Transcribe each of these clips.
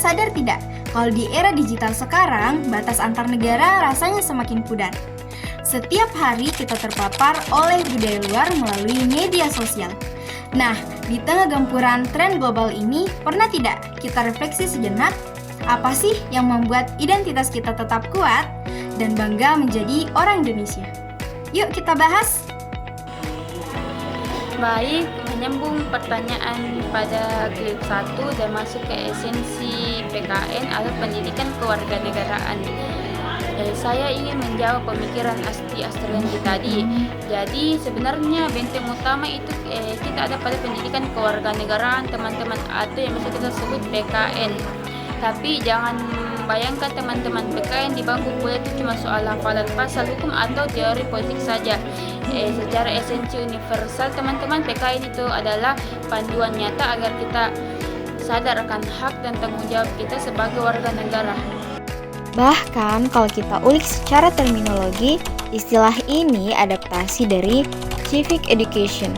sadar tidak, kalau di era digital sekarang, batas antar negara rasanya semakin pudar. Setiap hari kita terpapar oleh budaya luar melalui media sosial. Nah, di tengah gempuran tren global ini, pernah tidak kita refleksi sejenak? Apa sih yang membuat identitas kita tetap kuat dan bangga menjadi orang Indonesia? Yuk kita bahas! Baik, menyambung pertanyaan pada klip 1 dan masuk ke esensi PKN atau pendidikan kewarganegaraan. Saya ingin menjawab pemikiran Asti Astrianti tadi. Jadi sebenarnya benteng utama itu kita ada pada pendidikan kewarganegaraan teman-teman, atau yang bisa kita sebut PKN. Tapi jangan bayangkan teman-teman PKN di bangku kuliah itu cuma soal hafalan pasal hukum atau teori politik saja. Secara esensi universal teman-teman, PKN itu adalah panduan nyata agar kita sadar akan hak dan tanggung jawab kita sebagai warga negara. Bahkan kalau kita ulik secara terminologi, istilah ini adaptasi dari civic education.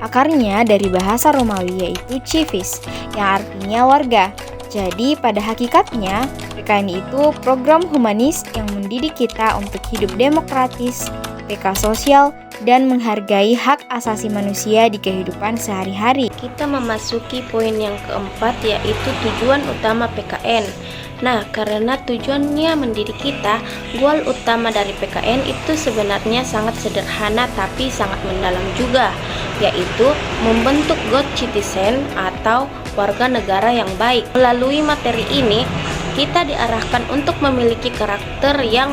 Akarnya dari bahasa Romawi yaitu civis, yang artinya warga. Jadi pada hakikatnya, PKN itu program humanis yang mendidik kita untuk hidup demokratis, peka sosial, dan menghargai hak asasi manusia di kehidupan sehari-hari. Kita memasuki poin yang keempat, yaitu tujuan utama PKN. Nah, karena tujuannya mendidik kita, goal utama dari PKN itu sebenarnya sangat sederhana tapi sangat mendalam juga, yaitu membentuk good citizen atau warga negara yang baik. Melalui materi ini, kita diarahkan untuk memiliki karakter yang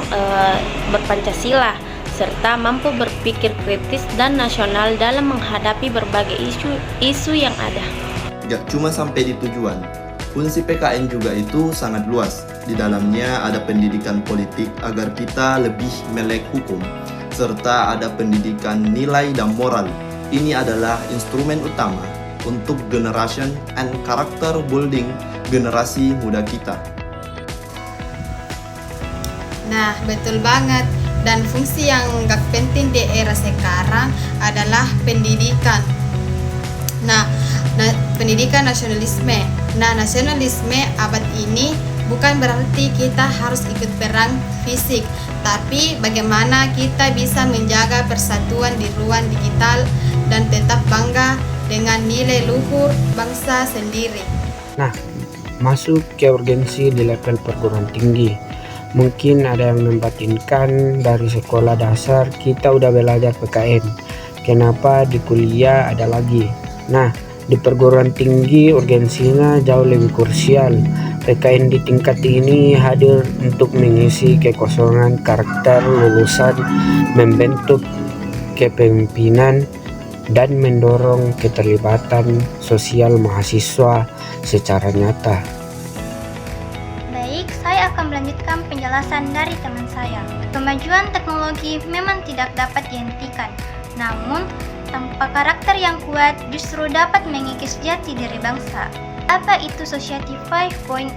berpancasila, serta mampu berpikir kritis dan nasional dalam menghadapi berbagai isu yang ada. Gak cuma sampai di tujuan, fungsi PKN juga itu sangat luas. Di dalamnya ada pendidikan politik agar kita lebih melek hukum, serta ada pendidikan nilai dan moral. Ini adalah instrumen utama untuk generation and character building generasi muda kita. Nah, betul banget. Dan fungsi yang gak penting di era sekarang adalah pendidikan. Nah, pendidikan nasionalisme. Nah, nasionalisme abad ini bukan berarti kita harus ikut perang fisik, tapi bagaimana kita bisa menjaga persatuan di ruang digital dan tetap bangga dengan nilai luhur bangsa sendiri. Nah, masuk ke urgensi di level perguruan tinggi. Mungkin ada yang membatinkan dari sekolah dasar kita udah belajar PKN. Kenapa di kuliah ada lagi? Nah, di perguruan tinggi urgensinya jauh lebih krusial. PKN di tingkat ini hadir untuk mengisi kekosongan karakter lulusan, membentuk kepemimpinan, dan mendorong keterlibatan sosial mahasiswa secara nyata. Baik, saya akan melanjutkan penjelasan dari teman saya. Kemajuan teknologi memang tidak dapat dihentikan, namun tanpa karakter yang kuat justru dapat mengikis jati diri bangsa. Apa itu Society 5.0?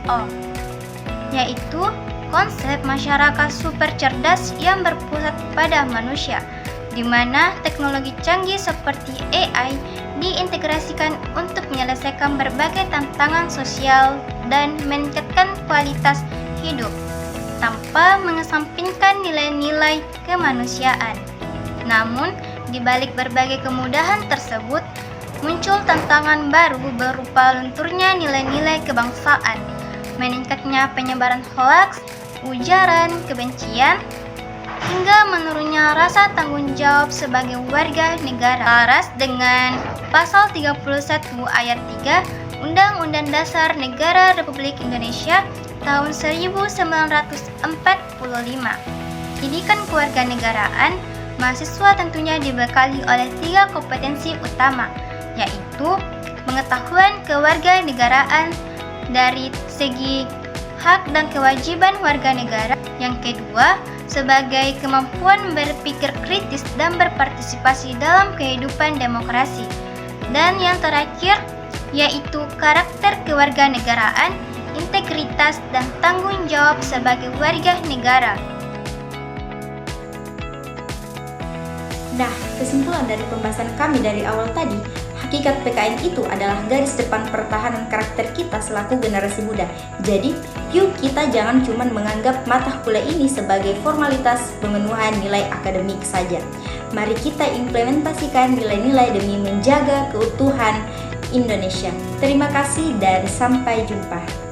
Yaitu konsep masyarakat super cerdas yang berpusat pada manusia, di mana teknologi canggih seperti AI diintegrasikan untuk menyelesaikan berbagai tantangan sosial dan meningkatkan kualitas hidup tanpa mengesampingkan nilai-nilai kemanusiaan. Namun, di balik berbagai kemudahan tersebut, muncul tantangan baru berupa lunturnya nilai-nilai kebangsaan, meningkatnya penyebaran hoaks, ujaran kebencian, hingga menurunnya rasa tanggung jawab sebagai warga negara. Laras dengan Pasal 31 Ayat 3 Undang-Undang Dasar Negara Republik Indonesia tahun 1945. Pendidikan kewarganegaraan, mahasiswa tentunya dibekali oleh 3 kompetensi utama, yaitu pengetahuan kewarganegaraan dari segi hak dan kewajiban warga negara. Yang kedua, sebagai kemampuan berpikir kritis dan berpartisipasi dalam kehidupan demokrasi. Dan yang terakhir, yaitu karakter kewarganegaraan, integritas, dan tanggung jawab sebagai warga negara. Nah, kesimpulan dari pembahasan kami dari awal tadi, hakikat PKN itu adalah garis depan pertahanan karakter kita selaku generasi muda. Jadi, yuk kita jangan cuma menganggap mata kuliah ini sebagai formalitas pemenuhan nilai akademik saja. Mari kita implementasikan nilai-nilai demi menjaga keutuhan Indonesia. Terima kasih dan sampai jumpa.